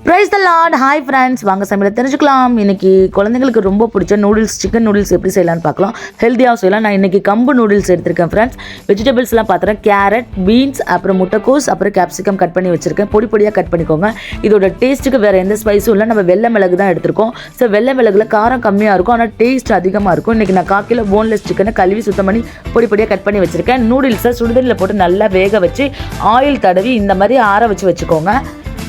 Praise the Lord. Hi friends, வாங்க சமையலை தெரிஞ்சுக்கலாம். இன்றைக்கி குழந்தைங்களுக்கு ரொம்ப பிடிச்ச நூடுல்ஸ், சிக்கன் நூடுல்ஸ் எப்படி செய்யலான்னு பார்க்கலாம். ஹெல்த்தியாக செய்யலாம். நான் இன்றைக்கி கம்பு நூடுல்ஸ் எடுத்திருக்கேன் ஃப்ரெண்ட்ஸ். வெஜிடபிள்ஸ்லாம் பார்த்துறேன். கேரட், பீன்ஸ், அப்புறம் முட்டைக்கோஸ், அப்புறம் கேப்சிகம் கட் பண்ணி வச்சுருக்கேன். பொடி பொடியாக கட் பண்ணிக்கோங்க. இதோட டேஸ்ட்டுக்கு வேறு எந்த ஸ்பைஸும் இல்லை. நம்ம வெள்ளை மிளகு தான் எடுத்திருக்கோம். ஸோ வெள்ளை மிளகுல காரம் கம்மியாக இருக்கும், ஆனால் டேஸ்ட் அதிகமாக இருக்கும். இன்றைக்கி நான் 1/4 கிலோ போன்லெஸ் சிக்கனை கழுவி சுத்தம் பண்ணி பொடி பொடியாக கட் பண்ணி வச்சுருக்கேன். நூடுல்ஸை சுடுதண்ணில் போட்டு நல்லா வேக வச்சு ஆயில் தடவி இந்த மாதிரி ஆற வச்சுக்கோங்க.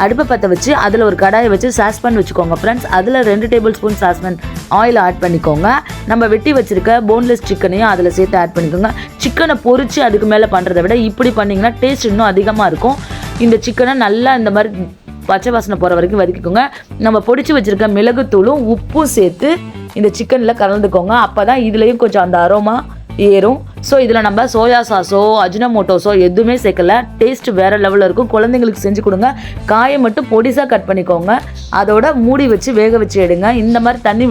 அடுப்பை பற்ற வச்சு அதில் ஒரு கடாயை வச்சு சாஸ்பேன் வச்சுக்கோங்க ஃப்ரெண்ட்ஸ். அதில் 2 tablespoon saucepan oil add பண்ணிக்கோங்க. நம்ம வெட்டி வச்சுருக்க போன்லெஸ் சிக்கனையும் அதில் சேர்த்து ஆட் பண்ணிக்கோங்க. சிக்கனை பொரித்து அதுக்கு மேலே பண்ணுறதை விட இப்படி பண்ணிங்கன்னா டேஸ்ட் இன்னும் அதிகமாக இருக்கும். இந்த சிக்கனை நல்லா இந்த மாதிரி பச்சை வாசனை போகிற வரைக்கும் வதக்கிக்கோங்க. நம்ம பொடிச்சு வச்சுருக்க மிளகுத்தூளும் உப்பும் சேர்த்து இந்த சிக்கனில் கலந்துக்கோங்க. அப்போ தான் இதுலேயும் கொஞ்சம் அந்த அரோமா ஏறும். ஸோ இதில் நம்ம சோயா சாஸோ அஜினமோட்டோஸோ எதுவுமே சேர்க்கல. டேஸ்ட் வேறு லெவலில் இருக்கும். குழந்தைங்களுக்கு செஞ்சு கொடுங்க. காயை மட்டும் பொடிசாக கட் பண்ணிக்கோங்க. அதோட மூடி வச்சு வேக வச்சு எடுங்க. இந்த மாதிரி தண்ணி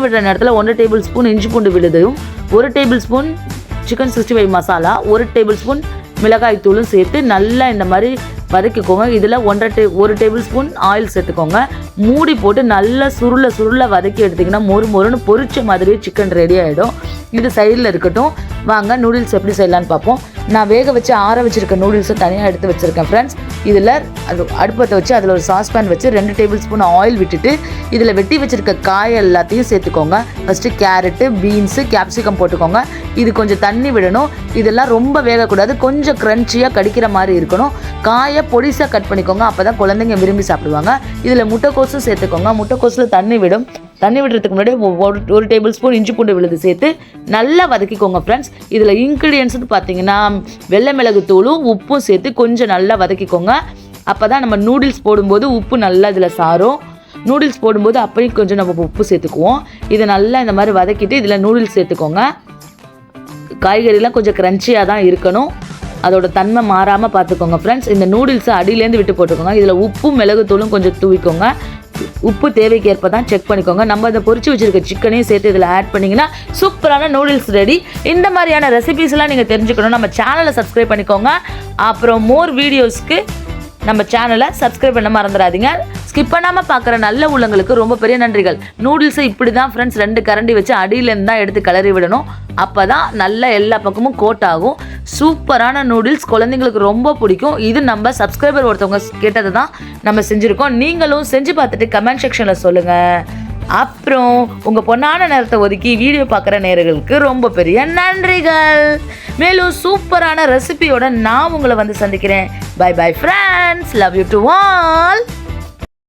விடுற நேரத்தில் 1 டேபிள் ஸ்பூன் இஞ்சி பூண்டு விழுதையும், 1 table spoon chicken 65 masala, 1 table spoon மிளகாய் தூளும் சேர்த்து நல்லா இந்த மாதிரி வதக்கிக்கோங்க. இதில் 1 டேபிள் ஸ்பூன் ஆயில் சேர்த்துக்கோங்க. மூடி போட்டு நல்லா சுருள வதக்கி எடுத்திங்கன்னா மொறுன்னு பொரிச்ச மாதிரியே சிக்கன் ரெடி ஆகிடும். இது சைடில் இருக்கட்டும். வாங்க நூடுல்ஸ் எப்படி செய்யலான்னு பார்ப்போம். நான் வேக வச்சு ஆற வச்சுருக்க நூடுல்ஸை தனியாக எடுத்து வச்சுருக்கேன் ஃப்ரெண்ட்ஸ். இதில் அது அடுப்பத்தை வச்சு அதில் ஒரு சாஸ்பேன் வச்சு 2 டேபிள் ஸ்பூன் ஆயில் விட்டுட்டு இதில் வெட்டி வச்சுருக்க காய் எல்லாத்தையும் சேர்த்துக்கோங்க. ஃபஸ்ட்டு கேரட்டு, பீன்ஸு, கேப்சிகம் போட்டுக்கோங்க. இது கொஞ்சம் தண்ணி விடணும். இதெல்லாம் ரொம்ப வேகக்கூடாது, கொஞ்சம் க்ரன்ச்சியாக கடிக்கிற மாதிரி இருக்கணும். காயை பொடிசாக கட் பண்ணிக்கோங்க. அப்போ தான் குழந்தைங்க விரும்பி சாப்பிடுவாங்க. இதில் முட்டைக்கோஸும் சேர்த்துக்கோங்க. முட்டைக்கோஸில் தண்ணி விடுறதுக்கு முன்னாடி 1 டேபிள் ஸ்பூன் இஞ்சி பூண்டு விழுது சேர்த்து நல்லா வதக்கிக்கோங்க ஃப்ரெண்ட்ஸ். இதில் இன்க்ரீடியன்ஸ்னு பார்த்தீங்கன்னா வெள்ளை மிளகு தூளும் உப்பும் சேர்த்து கொஞ்சம் நல்லா வதக்கிக்கோங்க. அப்போ தான் நம்ம நூடுல்ஸ் போடும்போது உப்பு நல்லா இதில் சாரும். நூடுல்ஸ் போடும்போது அப்பயும் கொஞ்சம் நம்ம உப்பு சேர்த்துக்குவோம். இதை நல்லா இந்த மாதிரி வதக்கிட்டு இதில் நூடுல்ஸ் சேர்த்துக்கோங்க. காய்கறிலாம் கொஞ்சம் க்ரன்ச்சியாக தான் இருக்கணும். அதோட தன்மை மாறாமல் பார்த்துக்கோங்க ஃப்ரெண்ட்ஸ். இந்த நூடுல்ஸை அடியிலேருந்து விட்டு போட்டுக்கோங்க. இதில் உப்பும் மிளகுத்தூளும் கொஞ்சம் தூவிக்கோங்க. உப்பு தேவைக்கேற்ப தான் செக் பண்ணிக்கோங்க. நம்ம அதை பொரிச்சு வச்சுருக்க சிக்கனையும் சேர்த்து இதில் ஆட் பண்ணிங்கன்னா சூப்பரான நூடுல்ஸ் ரெடி. இந்த மாதிரியான ரெசிபீஸ்லாம் நீங்கள் தெரிஞ்சுக்கணும், நம்ம சேனலை சப்ஸ்கிரைப் பண்ணிக்கோங்க. அப்புறம் மோர் வீடியோஸ்க்கு நம்ம சேனலை சப்ஸ்கிரைப் பண்ண மறந்துடாதீங்க. ஸ்கிப் பண்ணாமல் பார்க்குற நல்ல உள்ளங்களுக்கு ரொம்ப பெரிய நன்றிகள். நூடுல்ஸை இப்படி தான் ஃப்ரெண்ட்ஸ் 2 கரண்டி வச்சு அடியிலேருந்து தான் எடுத்து கிளறி விடணும். அப்போ தான் நல்லா எல்லா பக்கமும் கோட் ஆகும். சூப்பரான நூடுல்ஸ் குழந்தைங்களுக்கு ரொம்ப பிடிக்கும். இது நம்ம சப்ஸ்கிரைபர் ஒருத்தவங்க கேட்டது தான் நம்ம செஞ்சுருக்கோம். நீங்களும் செஞ்சு பார்த்துட்டு கமெண்ட் செக்ஷனில் சொல்லுங்கள். அப்புறம் உங்கள் பொண்ணான நேரத்தை ஒதுக்கி வீடியோ பார்க்குற நேயர்களுக்கு ரொம்ப பெரிய நன்றிகள். மேலும் சூப்பரான ரெசிபியோட நான் உங்களை வந்து சந்திக்கிறேன். Bye bye friends. Love you to all.